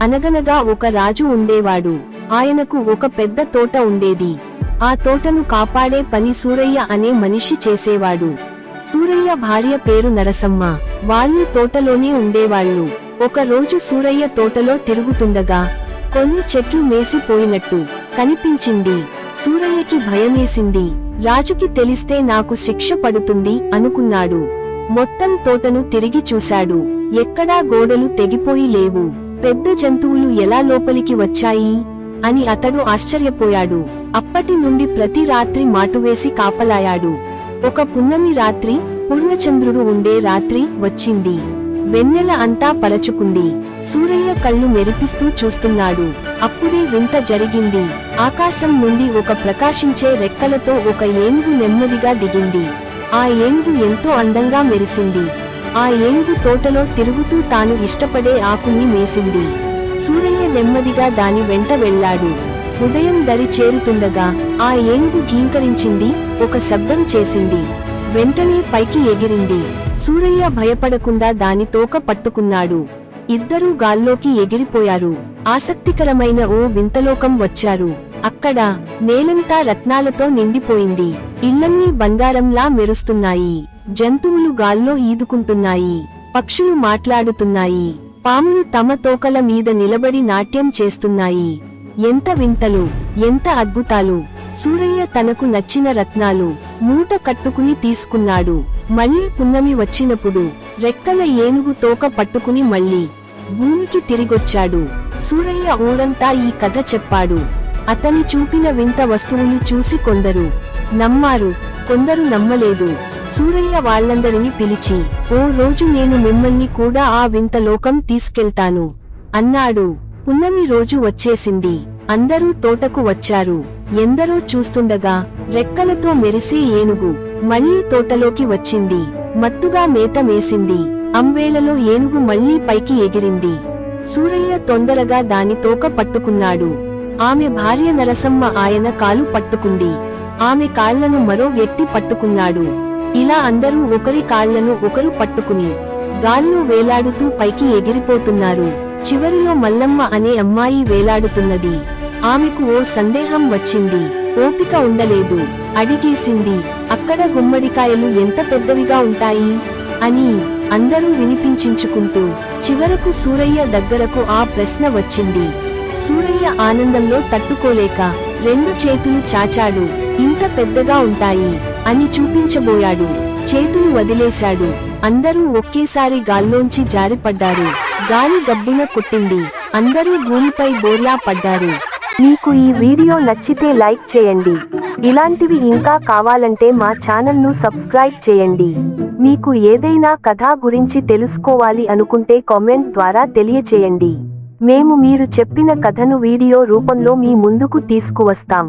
అనగనగా ఒక రాజు ఉండేవాడు. ఆయనకు ఒక పెద్ద తోట ఉండేది. ఆ తోటను కాపాడే పని సూరయ్య అనే మనిషి చేసేవాడు. సూరయ్య భార్య పేరు నరసమ్మ. వాళ్ళు తోటలోనే ఉండేవాళ్ళు. ఒక రోజు సూరయ్య తోటలో తిరుగుతుండగా కొన్ని చెట్లు మేసిపోయినట్టు కనిపించింది. సూరయ్యకి భయమేసింది. రాజుకి తెలిస్తే నాకు శిక్ష పడుతుంది అనుకున్నాడు. మొత్తం తోటను తిరిగి చూశాడు. ఎక్కడా గోడలు తెగిపోయి లేవు. పెద్ద జంతువులు ఎలా లోపలికి వచ్చాయి అని అతడు ఆశ్చర్యపోయాడు. అప్పటి నుండి ప్రతి రాత్రి మాటువేసి కాపలాయాడు. ఒక పున్నమి రాత్రి, పూర్ణచంద్రుడు ఉండే రాత్రి వచ్చింది. వెన్నెల అంతా పరచుకుంది. సూరయ్య కళ్ళు మెరిపిస్తూ చూస్తున్నాడు. అప్పుడే వింత జరిగింది. ఆకాశం నుండి ఒక ప్రకాశించే రెక్కలతో ఒక ఏనుగు నెమ్మదిగా దిగింది. ఆ ఏనుగు ఎంతో అందంగా మెరిసింది. ఆ ఏనుగు తోటలో తిరుగుతూ తాను ఇష్టపడే ఆకుల్ని మేసింది. సూరయ్య నెమ్మదిగా దాని వెంట వెళ్ళాడు. ఉదయం దరి చేరుతుండగా ఆ ఏనుగు గీంకరించింది, ఒక శబ్దం చేసింది. వెంటనే పైకి ఎగిరింది. సూరయ్య భయపడకుండా దాని తోక పట్టుకున్నాడు. ఇద్దరూ గాల్లోకి ఎగిరిపోయారు. ఆసక్తికరమైన ఓ వింతలోకం వచ్చారు. అక్కడ నేలంతా రత్నాలతో నిండిపోయింది. ఇళ్లన్నీ బంగారంలా మెరుస్తున్నాయి. జంతువులు గాల్లో ఈదుకుంటున్నాయి. పక్షులు మాట్లాడుతున్నాయి. పాములు తమ తోకల మీద నిలబడి నాట్యం చేస్తున్నాయి. ఎంత వింతలు, ఎంత అద్భుతాలు! సూరయ్య తనకు నచ్చిన రత్నాలు మూట కట్టుకుని తీసుకున్నాడు. మళ్ళీ పున్నమి వచ్చినప్పుడు రెక్కల ఏనుగు తోక పట్టుకుని మళ్ళీ భూమికి తిరిగొచ్చాడు. సూరయ్య ఊరంతా ఈ కథ చెప్పాడు. అతని చూపిన వింత వస్తువులు చూసి కొందరు నమ్మారు, కొందరు నమ్మలేదు. సూరయ్య వాళ్ళందరినీ పిలిచి, ఓ రోజు నేను మిమ్మల్ని కూడా ఆ వింత లోకం తీసుకెళ్తాను అన్నాడు. పున్నమి రోజు వచ్చేసింది. అందరూ తోటకు వచ్చారు. ఎందరో చూస్తుండగా రెక్కలతో మెరిసే ఏనుగు మళ్లీ తోటలోకి వచ్చింది. మత్తుగా మేత మేసింది. అంవేళలో ఏనుగు మళ్లీ పైకి ఎగిరింది. సూరయ్య తొందరగా దాని తోక పట్టుకున్నాడు. ఆమె భార్య నరసమ్మ ఆయన కాలు పట్టుకుంది. ఆమె కాళ్లను మరో వ్యక్తి పట్టుకున్నాడు. ఇలా అందరూ ఒకరి కాళ్లను ఒకరు పట్టుకుని గాల్లో వేలాడుతూ పైకి ఎగిరిపోతున్నారు. చివరిలో మల్లమ్మ అనే అమ్మాయి వేలాడుతున్నది. ఆమెకు ఓ సందేహం వచ్చింది. ఓపిక ఉండలేదు. అడిగేసింది, అక్కడ గుమ్మడికాయలు ఎంత పెద్దవిగా ఉంటాయి అని. అందరూ వినిపించుకుంటూ చివరకు సూరయ్య దగ్గరకు ఆ ప్రశ్న వచ్చింది. సూరయ్య ఆనందంలో తట్టుకోలేక రెండు చేతులు చాచాడు. ఇంత పెద్దగా ఉంటాయి అని చూపించబోయాడు. చేతులు వదిలేశాడు. అందరూ ఒకేసారి గాల్లోంచి జారిపడ్డారు. గాలి గబ్బున కొట్టింది. అందరూ భూమిపై బోర్లా పడ్డారు. మీకు ఈ వీడియో నచ్చితే లైక్ చేయండి. ఇలాంటివి ఇంకా కావాలంటే మా ఛానల్ను సబ్స్క్రైబ్ చేయండి. మీకు ఏదైనా కథ గురించి తెలుసుకోవాలి అనుకుంటే కామెంట్ ద్వారా తెలియచేయండి. మేము మీరు చెప్పిన కథను వీడియో రూపంలో మీ ముందుకు తీసుకువస్తాం.